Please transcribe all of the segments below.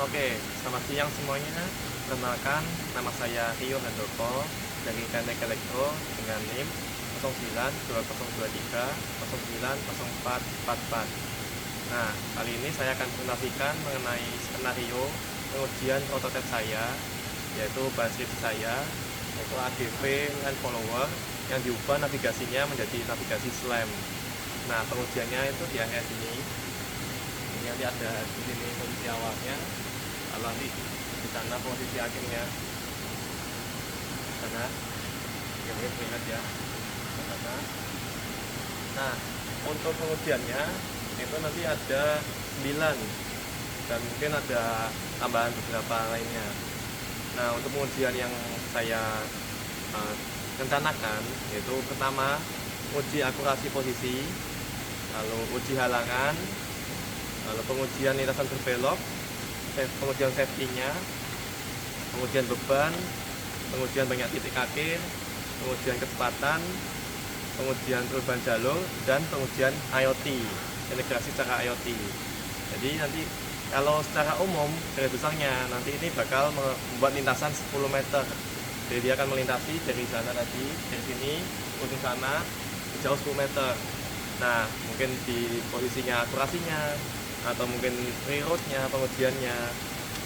Oke, selamat siang semuanya. Perkenalkan, nama saya Rio Handoko dari Teknik Elektro dengan NIM 092023 090444. Nah, kali ini saya akan menginformasikan mengenai skenario pengujian prototipe saya, yaitu bahan skripsi saya, yaitu ADV Land Follower yang diubah navigasinya menjadi navigasi SLAM. Nah, pengujiannya itu di area sini. Ini nanti ada di sini posisi awalnya, lalu nanti di sana posisi akhirnya, sana ya, mungkin ingat ya, ke sana. Nah, untuk pengujiannya itu nanti ada 9 dan mungkin ada tambahan beberapa lainnya. Nah, untuk pengujian yang saya rencanakan yaitu pertama uji akurasi posisi, lalu uji halangan, lalu pengujian lintasan berbelok, pengujian safety-nya, pengujian beban, pengujian banyak titik akhir, pengujian kecepatan, pengujian perubahan jalur, dan pengujian IoT, integrasi secara IoT. Jadi nanti kalau secara umum dari besarnya nanti ini bakal membuat lintasan 10 meter. Jadi dia akan melintasi dari sana tadi, dari sini ujung sana jauh 10 meter. Nah, mungkin di posisinya akurasinya atau mungkin reroute-nya, pengujiannya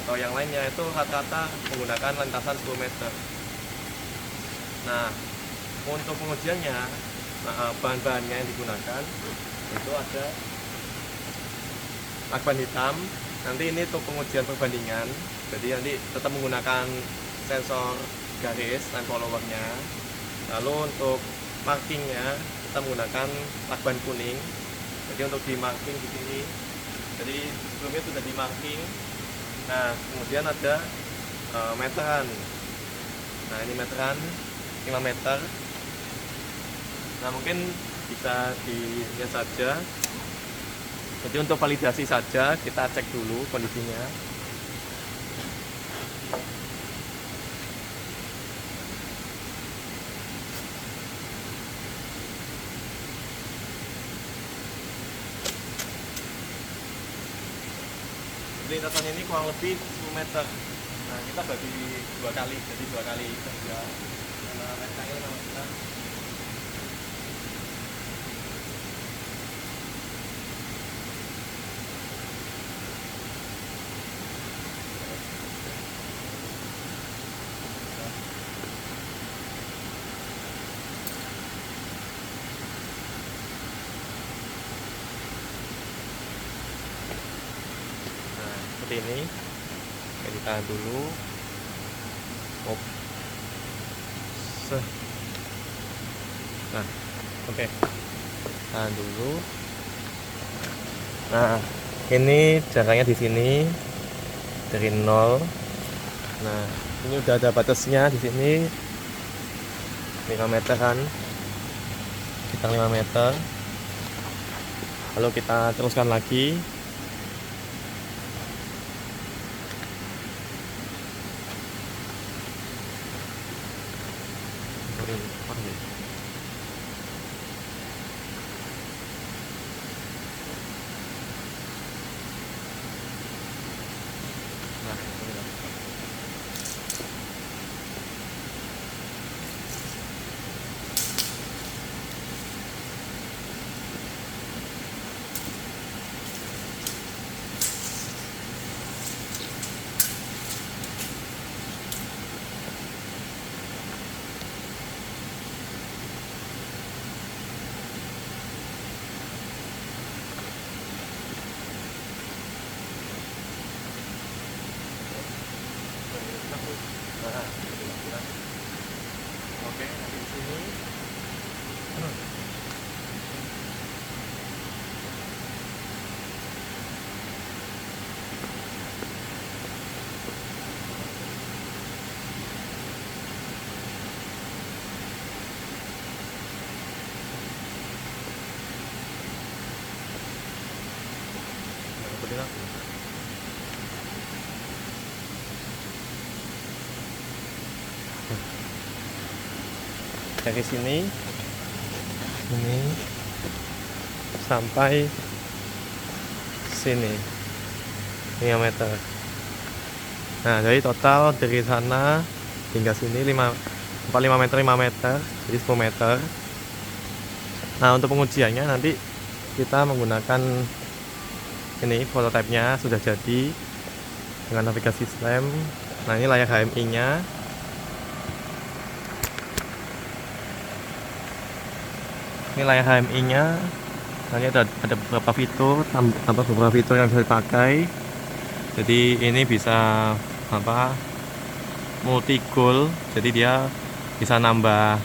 atau yang lainnya itu rata-rata menggunakan lintasan 10 meter. Nah, untuk pengujiannya, bahan-bahannya yang digunakan itu ada lakban hitam. Nanti ini untuk pengujian perbandingan, jadi nanti tetap menggunakan sensor garis line follower-nya. Lalu untuk markingnya kita menggunakan lakban kuning. Jadi untuk di marking di sini, jadi sebelumnya sudah di marking. Nah, kemudian ada meteran. Nah, ini meteran 5 meter. Nah, mungkin bisa dilihat saja. Jadi untuk validasi saja kita cek dulu kondisinya. Lintasan ini kurang lebih 10 meter. Nah, kita bagi 2 kali, jadi 2 kali saja. Karena meternya sama kita. Seperti ini. Oke, ditahan dulu. Nah, oke, tahan dulu. Nah, ini jaraknya di sini dari 0. Nah, ini udah ada batasnya di sini 5 meter kan, sekitar 5 meter. Lalu kita teruskan lagi. Oke, nanti di sini. Dari sini ini sampai sini 5 meter. Nah, jadi total dari sana hingga sini 45 meter 5 meter, jadi 10 meter. Nah, untuk pengujiannya nanti kita menggunakan ini prototipenya sudah jadi dengan navigasi SLAM. Nah, ini layar HMI-nya. Ini layar HMI-nya. Nah, ini ada beberapa fitur, tambah beberapa fitur yang bisa dipakai. Jadi ini bisa multi goal. Jadi dia bisa nambah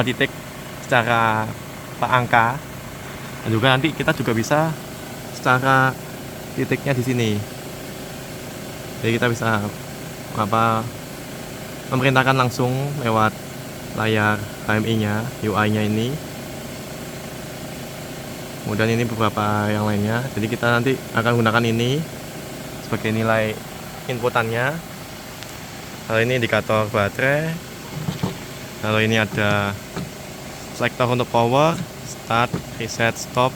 titik secara angka. Dan juga nanti kita juga bisa secara titiknya di sini. Jadi kita bisa memerintahkan langsung lewat layar HMI-nya, UI-nya ini. Kemudian ini beberapa yang lainnya. Jadi kita nanti akan gunakan ini sebagai nilai inputannya. Kalau ini indikator baterai. Kalau ini ada selektor untuk power, start, reset, stop.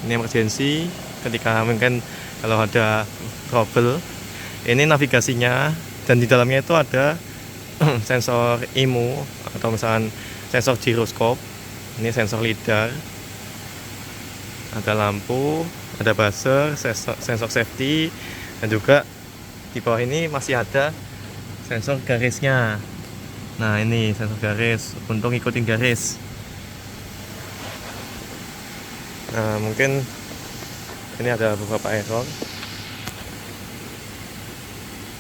Ini emergency ketika mungkin kalau ada trouble. Ini navigasinya, dan di dalamnya itu ada sensor IMU atau misalkan sensor giroskop. Ini sensor lidar. Ada lampu, ada buzzer, sensor safety, dan juga di bawah ini masih ada sensor garisnya. Nah, ini sensor garis untuk ngikutin garis. Nah, mungkin ini ada beberapa error.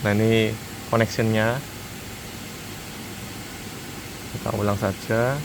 Nah, ini connectionnya. Kita ulang saja.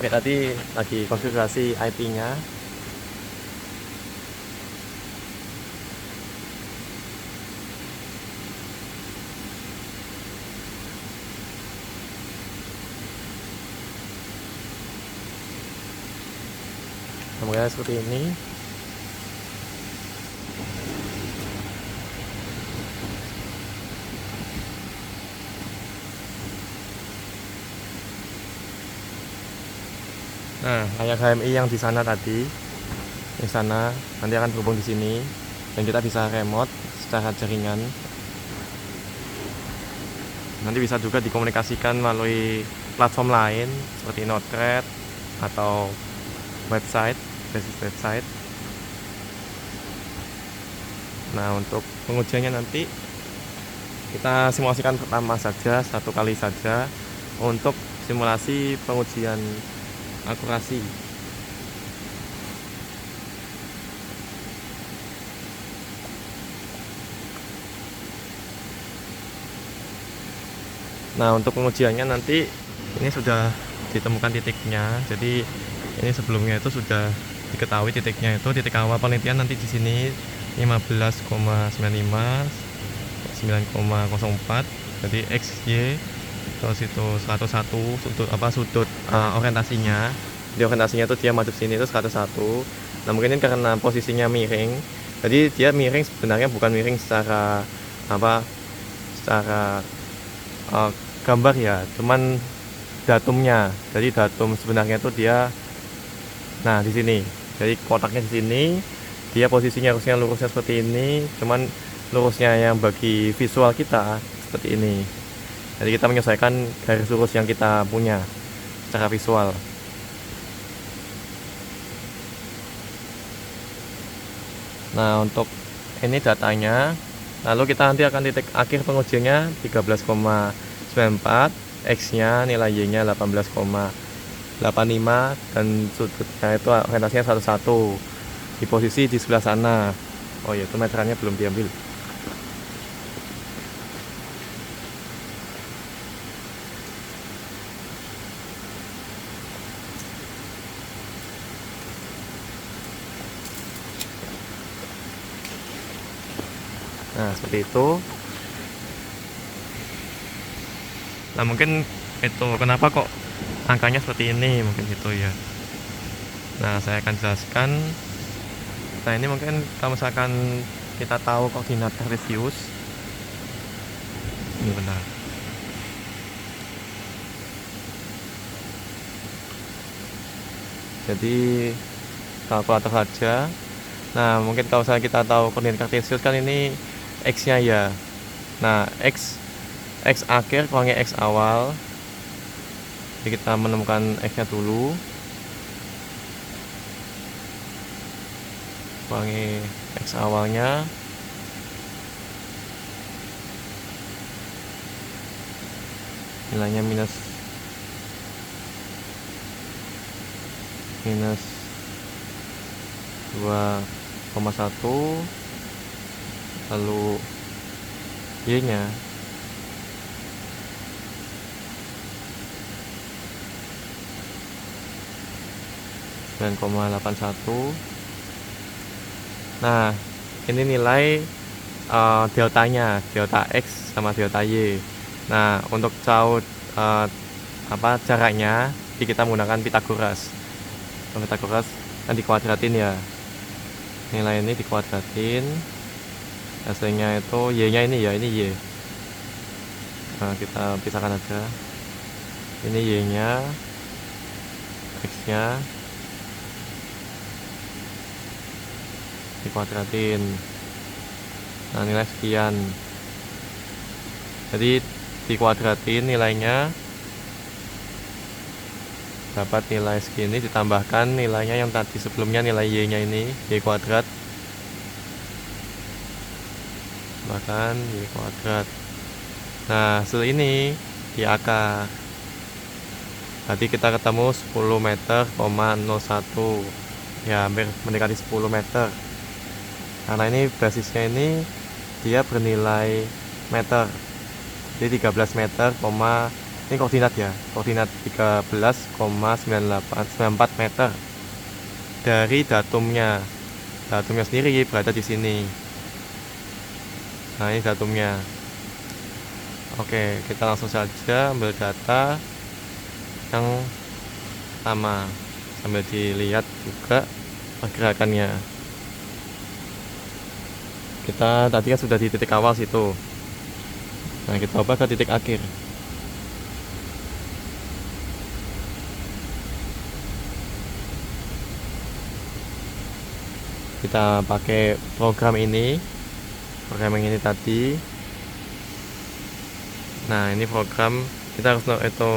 Oke, tadi lagi konfigurasi IP-nya. Kemudian seperti ini. Nah, layar HMI yang di sana tadi, di sana nanti akan berhubung di sini, dan kita bisa remote secara jaringan. Nanti bisa juga dikomunikasikan melalui platform lain seperti Node-RED atau website, basis website. Nah, untuk pengujiannya nanti kita simulasikan pertama saja, satu kali saja untuk simulasi pengujian akurasi. Nah, untuk pengujiannya nanti ini sudah ditemukan titiknya. Jadi ini sebelumnya itu sudah diketahui titiknya, itu titik awal penelitian nanti di sini 15,95, 9,04. Jadi XY, terus itu 101 sudut orientasinya. Di orientasinya itu dia madep sini itu 101. Nah, mungkin ini karena posisinya miring. Jadi dia miring sebenarnya bukan miring secara secara gambar ya, cuman datumnya. Jadi datum sebenarnya itu dia, nah di sini. Jadi kotaknya di sini, dia posisinya harusnya lurusnya seperti ini, cuman lurusnya yang bagi visual kita seperti ini. Jadi kita menyesuaikan garis lurus yang kita punya secara visual. Nah, untuk ini datanya. Lalu kita nanti akan titik akhir pengujiannya 13,94, X-nya nilai Y-nya 18,85, dan sudutnya itu orientasinya 1,1 di posisi di sebelah sana. Oh ya, itu meterannya belum diambil. Nah, seperti itu. Nah, mungkin itu kenapa kok angkanya seperti ini, mungkin gitu ya. Nah, saya akan jelaskan. Nah, ini mungkin kalau misalkan kita tahu koordinat kartesius, ini benar. Jadi kalkulator saja. Nah, mungkin kalau misalnya kita tahu koordinat kartesius kan ini X-nya ya. Nah, X akhir kurangi X awal. Jadi kita menemukan X-nya dulu. Kurangi X awalnya. Nilainya minus 2,1. Lalu Y-nya (9,81). Nah, ini nilai deltanya, delta X sama delta Y. Nah, untuk tahu jaraknya, kita menggunakan Pitagoras. Pitagoras kan dikuadratin ya. Nilai ini dikuadratin. Hasilnya itu Y-nya ini ya, ini Y. Nah, kita pisahkan aja. Ini Y-nya, X-nya dikuadratin. Nah, nilai sekian. Jadi dikuadratin nilainya dapat nilai segini, ditambahkan nilainya yang tadi sebelumnya, nilai Y-nya ini Y kuadrat, bahkan Y kuadrat. Nah, hasil ini di akar. Tadi kita ketemu 10 meter, 01. Ya, hampir mendekati 10 meter. Karena ini basisnya ini dia bernilai meter. Jadi 13 meter, ini koordinat ya. Koordinat 13,94 meter. Dari datumnya. Datumnya sendiri berada di sini. Nah, ini datumnya. Oke, kita langsung saja ambil data yang sama sambil dilihat juga pergerakannya. Kita tadi kan sudah di titik awal situ. Nah, kita ubah ke titik akhir. Kita pakai program ini tadi. Nah, ini program kita harus itu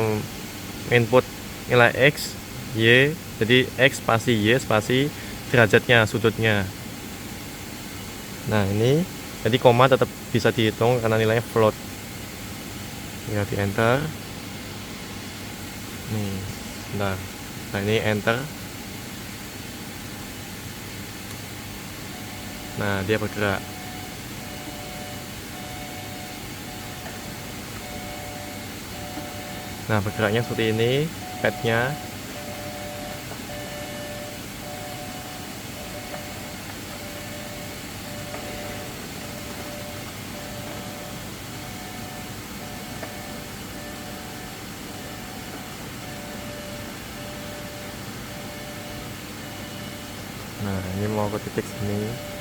input nilai X, Y. Jadi X spasi Y spasi derajatnya, sudutnya. Nah, ini jadi koma tetap bisa dihitung karena nilainya float. Ya, di enter. Nih, bentar. Nah, ini enter. Nah, dia bergerak. Nah, bergeraknya seperti ini padnya. Nah, ini mau ke titik sini.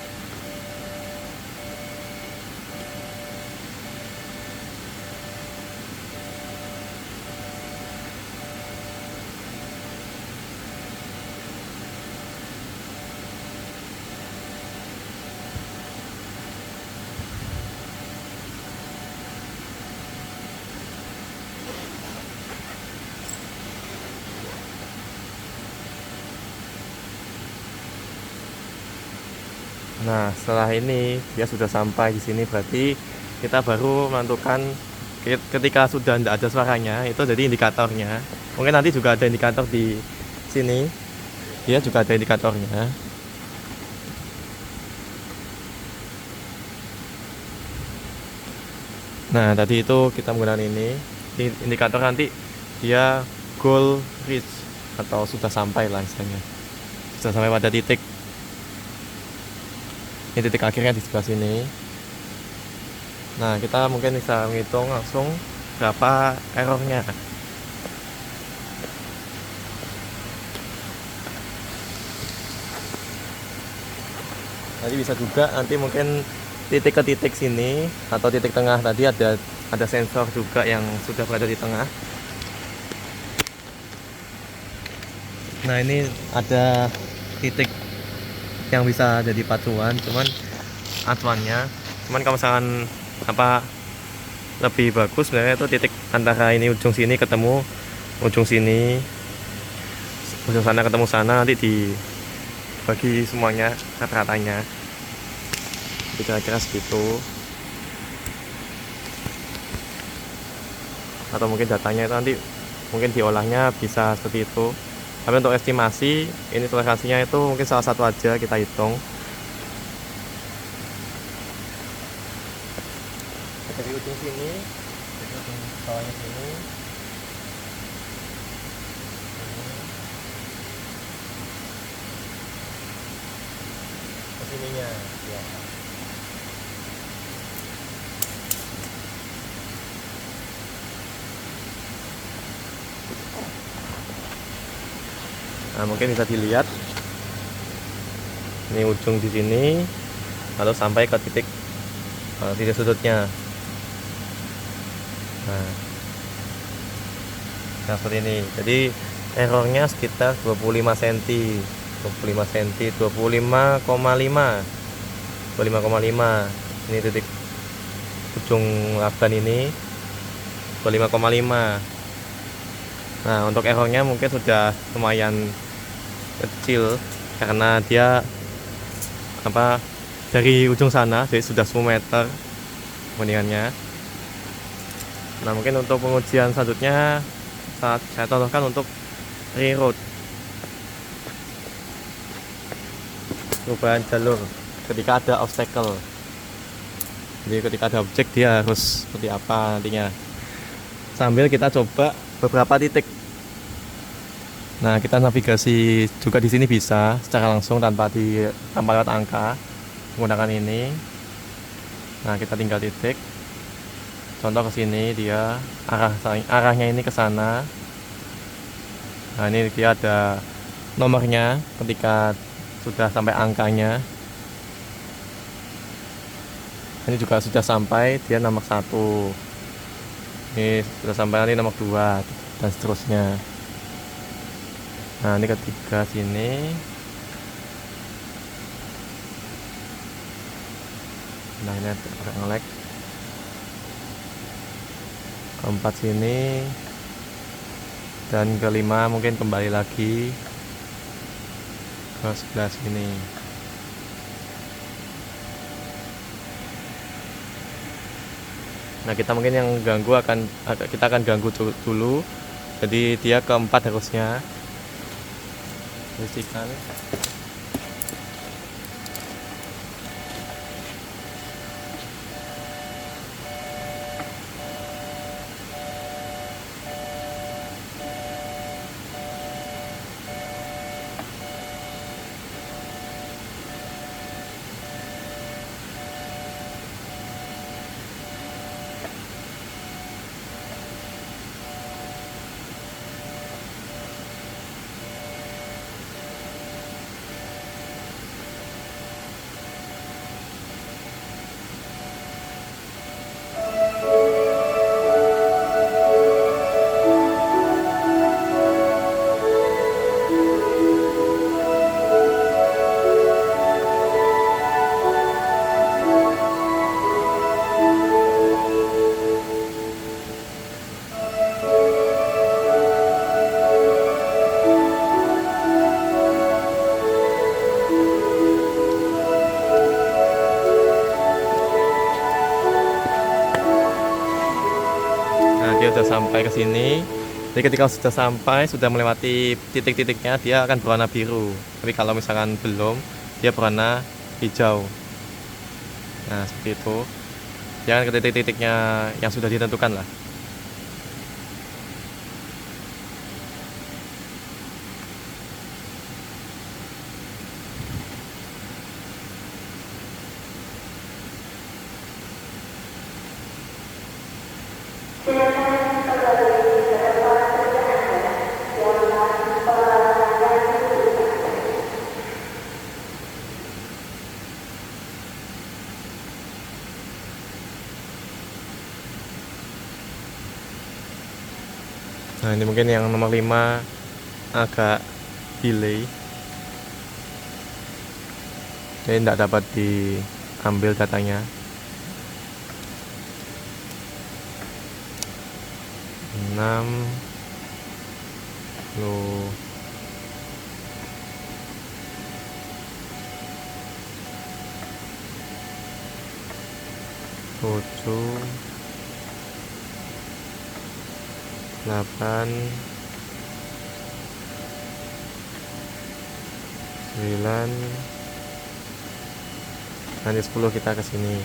Nah, setelah ini dia sudah sampai di sini, berarti kita baru menentukan ketika sudah tidak ada suaranya, itu jadi indikatornya. Mungkin nanti juga ada indikator di sini. Dia juga ada indikatornya. Nah, tadi itu kita menggunakan ini. Indikator nanti dia goal reach atau sudah sampai lah istilahnya. Sudah sampai pada titik. Ini titik akhirnya di sebelah sini. Nah, kita mungkin bisa menghitung langsung berapa errornya. Nanti bisa juga nanti mungkin titik ke titik sini atau titik tengah tadi ada sensor juga yang sudah berada di tengah. Nah, ini ada titik yang bisa jadi pacuan, cuman kalau misalkan lebih bagus sebenarnya itu titik antara ini ujung sini ketemu ujung sini, ujung sana ketemu sana, nanti dibagi semuanya rata-ratanya. Kira-kira segitu, atau mungkin datanya itu nanti mungkin diolahnya bisa seperti itu. Tapi untuk estimasi ini toleransinya itu mungkin salah satu aja kita hitung. Dari ujung sini, dari ujung bawahnya sini, ke sininya, ya. Nah, mungkin bisa dilihat ini ujung di sini, lalu sampai ke titik sudutnya. Nah, seperti ini. Jadi errornya sekitar 25 cm, 25,5. Ini titik ujung lakban ini 25,5. Nah, untuk errornya mungkin sudah lumayan kecil karena dia dari ujung sana, jadi sudah 10 meter perbandingannya. Nah, mungkin untuk pengujian selanjutnya saya contohkan untuk reroute, perubahan jalur ketika ada obstacle. Jadi ketika ada objek dia harus seperti apa nantinya, sambil kita coba beberapa titik. Nah, kita navigasi juga di sini bisa secara langsung tanpa lewat angka menggunakan ini. Nah, kita tinggal titik. Contoh ke sini dia arahnya ini ke sana. Nah, ini dia ada nomornya ketika sudah sampai angkanya. Ini juga sudah sampai, dia nomor 1. Ini sudah sampai, nanti nomor 2 dan seterusnya. Nah, ini ketiga sini. Nah, ini agak nge-lag. Keempat sini, dan kelima mungkin kembali lagi ke sebelah sini. Nah, kita mungkin yang kita akan ganggu dulu. Jadi dia keempat harusnya. Pastikan. sudah sampai ke sini. Jadi ketika sudah sampai, sudah melewati titik-titiknya, dia akan berwarna biru. Tapi kalau misalkan belum, dia berwarna hijau. Nah, seperti itu. Jangan ke titik-titiknya yang sudah ditentukan lah. Nah, ini mungkin yang nomor 5 agak delay, jadi tidak dapat diambil datanya. 6 loh, 7 8 9, nanti 10 kita ke sini.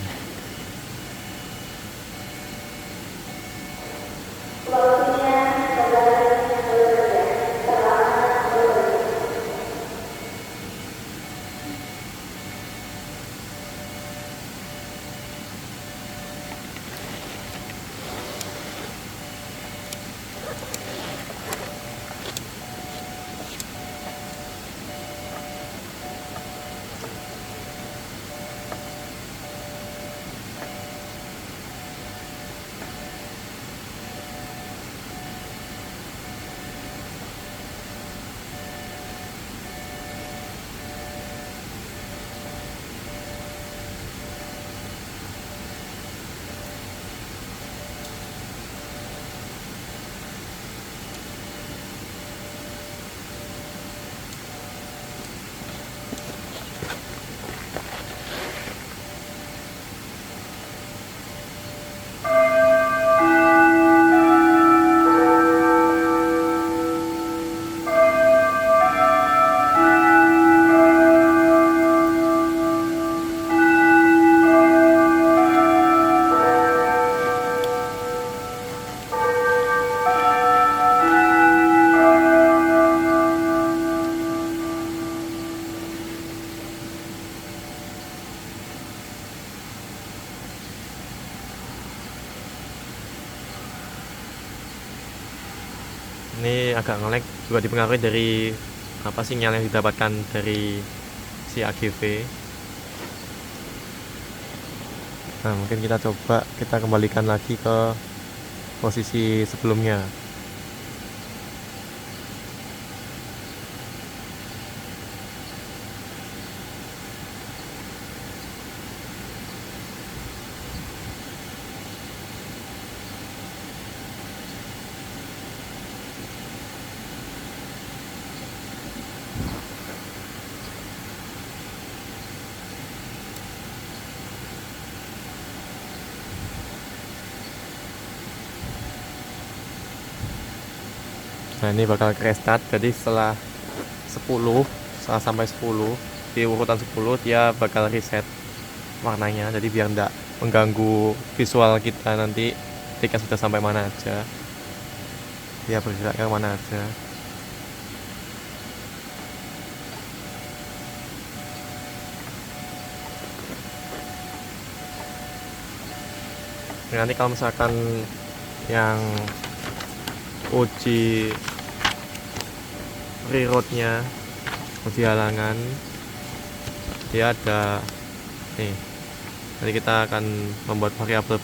Ini agak nge-lag, juga dipengaruhi dari sinyal yang didapatkan dari si AGV. Nah, mungkin kita coba kita kembalikan lagi ke posisi sebelumnya. Nah, ini bakal restart. Jadi setelah sampai 10 di urutan 10 dia bakal reset warnanya. Jadi biar enggak mengganggu visual kita nanti ketika sudah sampai mana aja. Dia bergerak ke mana aja. Nanti kalau misalkan yang uji reroadnya, uji halangan, dia ada nih. Nanti kita akan membuat variabel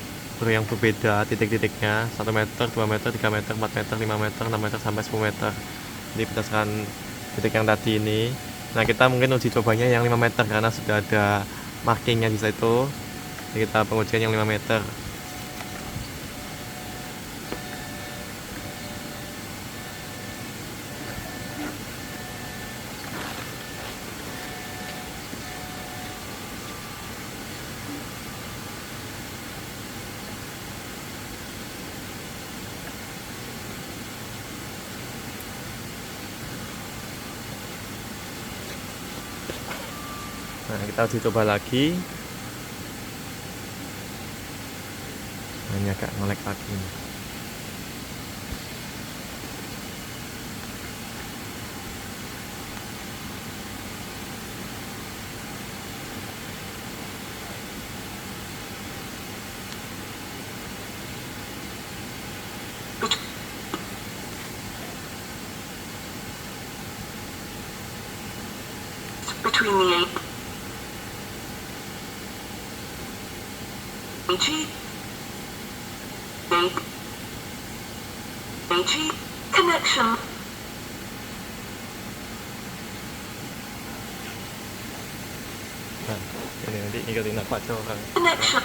yang berbeda titik-titiknya, 1 meter, 2 meter, 3 meter, 4 meter, 5 meter, 6 meter, sampai 10 meter. Jadi berdasarkan titik yang tadi ini. Nah, kita mungkin uji cobanya yang 5 meter karena sudah ada markingnya di situ. Jadi kita pengujian yang 5 meter. Nah, kita uji coba lagi. Hanya agak ngelek lagi. Between the AG connection. Nah, ini nanti ikutin apa coba. Connection.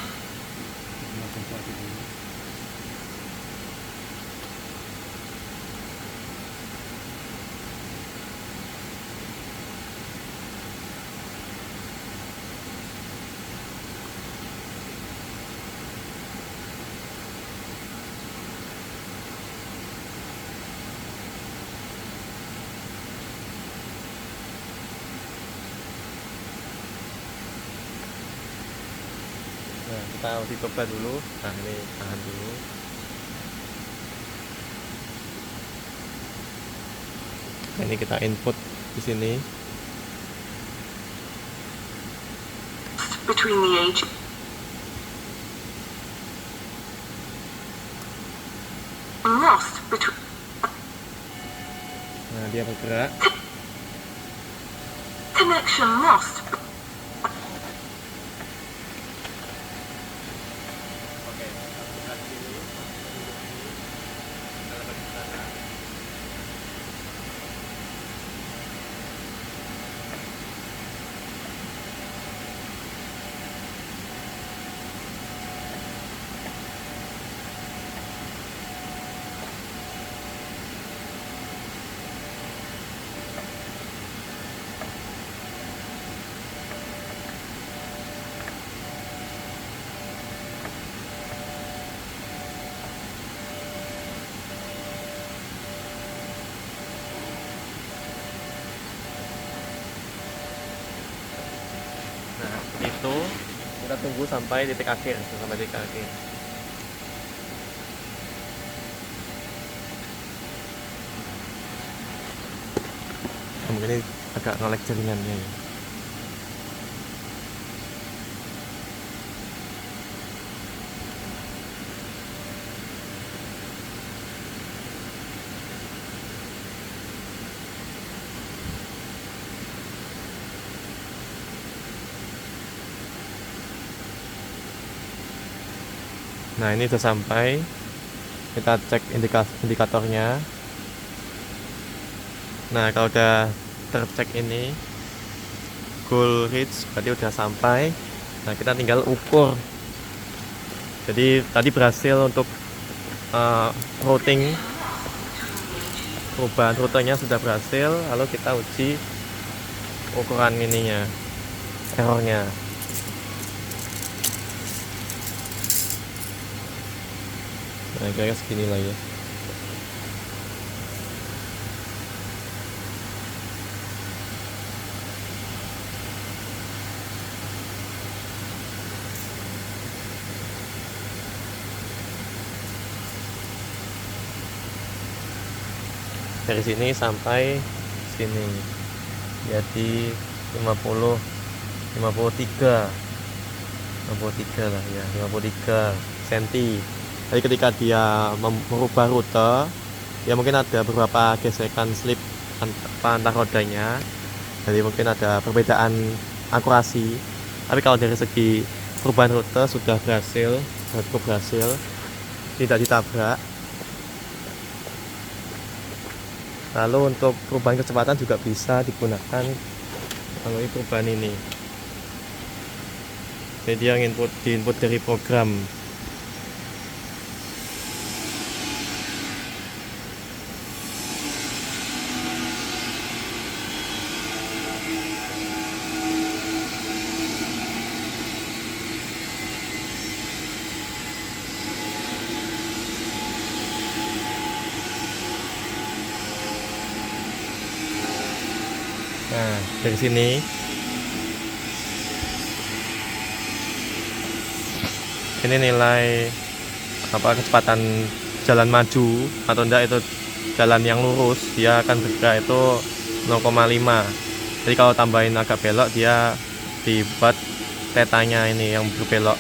Nah, kita uji coba dulu. Nah, ini tahan dulu. Nah, ini kita input di sini. Between the AG. Lost between. Nah, dia bergerak. Connection lost. Oke, kita lihat sini. Kita dapat di sana. Nah, itu kita tunggu sampai titik akhir, sampai titik akhir. Nah, mungkin ini agak ngelek jaringannya ya. Nah, ini sudah sampai. Kita cek indikatornya. Nah, kalau udah tercek ini goal reach, berarti udah sampai. Nah, kita tinggal ukur. Jadi tadi berhasil untuk routing, perubahan rutenya sudah berhasil. Lalu kita uji ukuran ininya, errornya. Nah, kira-kira segini lah ya. Dari sini sampai sini jadi 53 lah ya, 53 cm. Jadi ketika dia merubah rute, ya mungkin ada beberapa gesekan slip antar rodanya, jadi mungkin ada perbedaan akurasi. Tapi kalau dari segi perubahan rute sudah berhasil, cukup berhasil, tidak ditabrak. Lalu untuk perubahan kecepatan juga bisa digunakan melalui perubahan ini. Jadi yang diinput dari program. Nah, dari sini ini nilai kecepatan jalan maju atau enggak itu jalan yang lurus, dia akan bergerak itu 0,5. Jadi kalau tambahin agak belok dia dibuat tetanya ini yang berbelok.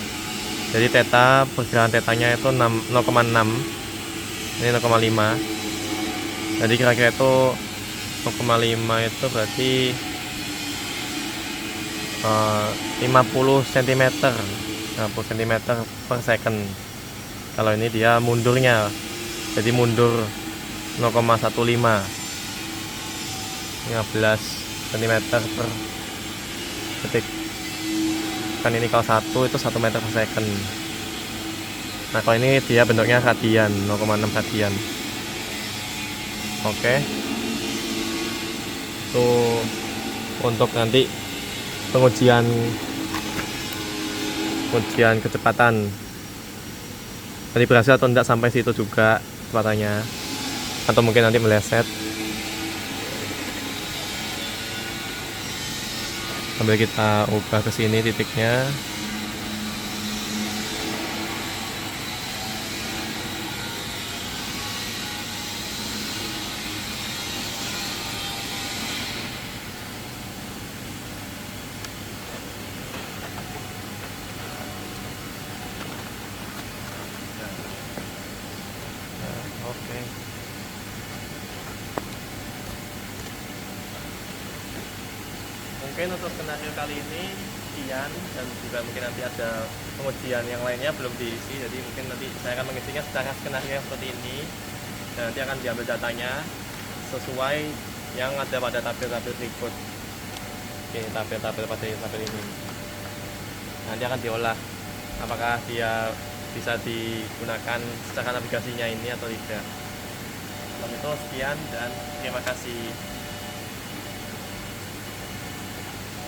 Jadi teta, pergerakan tetanya itu 0,6, ini 0,5. Jadi kira-kira itu 0,5 itu berarti 50 cm 50 cm per second. Kalau ini dia mundurnya, jadi mundur 0,15 cm per detik. Kan ini kalau 1 itu 1 meter per second. Nah kalau ini dia bentuknya radian, 0,6 radian. Oke, itu untuk nanti pengujian kecepatan. Tadi berhasil atau tidak sampai situ juga kecepatannya, atau mungkin nanti meleset. Sambil kita ubah ke sini titiknya. Oke. Mungkin untuk skenario kali ini sekian, dan juga mungkin nanti ada pengujian yang lainnya belum diisi, jadi mungkin nanti saya akan mengisinya secara skenario seperti ini, dan nanti akan diambil datanya sesuai yang ada pada tabel-tabel berikut. Oke, tabel-tabel pada tabel ini nanti akan diolah apakah dia bisa digunakan secara navigasinya ini atau tidak. Kalau itu sekian dan terima kasih.